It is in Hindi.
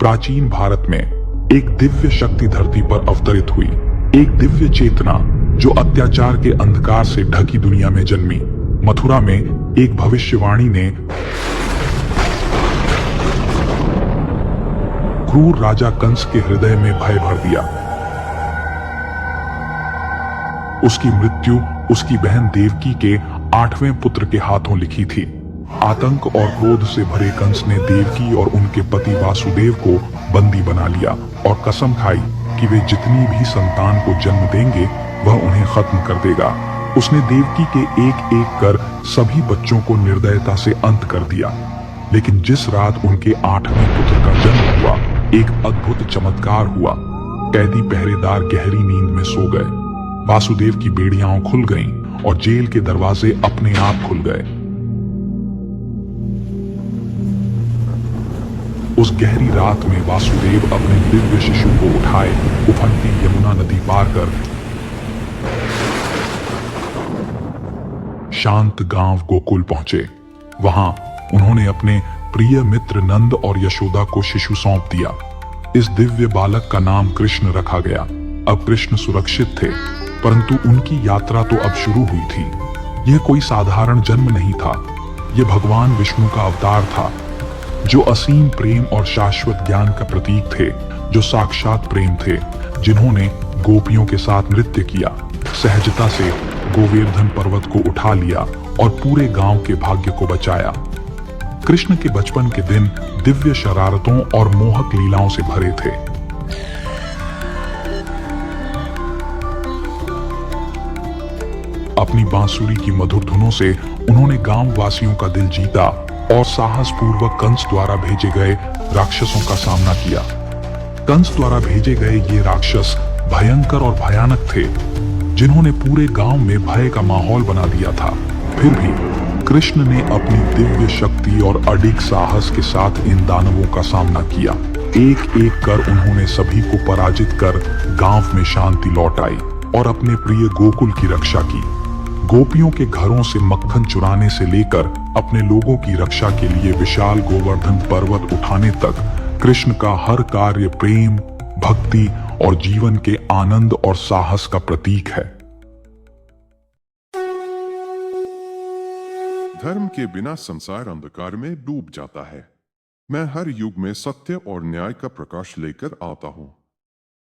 प्राचीन भारत में एक दिव्य शक्ति धरती पर अवतरित हुई, एक दिव्य चेतना जो अत्याचार के अंधकार से ढकी दुनिया में जन्मी। मथुरा में एक भविष्यवाणी ने क्रूर राजा कंस के हृदय में भय भर दिया। उसकी मृत्यु उसकी बहन देवकी के 8वें पुत्र के हाथों लिखी थी। आतंक और क्रोध से भरे कंस ने देवकी और उनके पति वासुदेव को बंदी बना लिया और कसम खाई कि वे जितनी भी संतान को जन्म देंगे वह उन्हें खत्म कर देगा। उसने देवकी के एक एक कर सभी बच्चों को निर्दयता से अंत कर दिया। लेकिन जिस रात उनके 8वें पुत्र का जन्म हुआ, एक अद्भुत चमत्कार हुआ। कैदी पहरेदार गहरी नींद में सो गए। वासुदेव की बेड़ियां खुल गईं और जेल के दरवाजे अपने आप खुल गए। उस गहरी रात में वासुदेव अपने दिव्य शिशु को उठाए उफनती यमुना नदी पार कर शांत गांव गोकुल पहुंचे। वहां उन्होंने अपने प्रिय मित्र नंद और यशोदा को शिशु सौंप दिया। इस दिव्य बालक का नाम कृष्ण रखा गया। अब कृष्ण सुरक्षित थे, परंतु उनकी यात्रा तो अब शुरू हुई थी। यह कोई साधारण जन्म नहीं था, यह भगवान विष्णु का अवतार था, जो असीम प्रेम और शाश्वत ज्ञान का प्रतीक थे, जो साक्षात प्रेम थे, जिन्होंने गोपियों के साथ नृत्य किया, सहजता से गोवर्धन पर्वत को उठा लिया और पूरे गांव के भाग्य को बचाया। कृष्ण के बचपन के दिन दिव्य शरारतों और मोहक लीलाओं से भरे थे। अपनी बांसुरी की मधुर धुनों से उन्होंने गांव वासियों का दिल जीता और साहस पूर्वक कंस द्वारा भेजे गए राक्षसों का सामना किया। कंस द्वारा भेजे गए ये राक्षस भयंकर और भयानक थे, जिन्होंने पूरे गांव में भय का माहौल बना दिया था। फिर भी कृष्ण ने अपनी दिव्य शक्ति और अडिग साहस के साथ इन दानवों का सामना किया। एक एक कर उन्होंने सभी को पराजित कर गांव में शांति लौट आई और अपने प्रिय गोकुल की रक्षा की। गोपियों के घरों से मक्खन चुराने से लेकर अपने लोगों की रक्षा के लिए विशाल गोवर्धन पर्वत उठाने तक कृष्ण का हर कार्य प्रेम, भक्ति और जीवन के आनंद और साहस का प्रतीक है। धर्म के बिना संसार अंधकार में डूब जाता है। मैं हर युग में सत्य और न्याय का प्रकाश लेकर आता हूँ।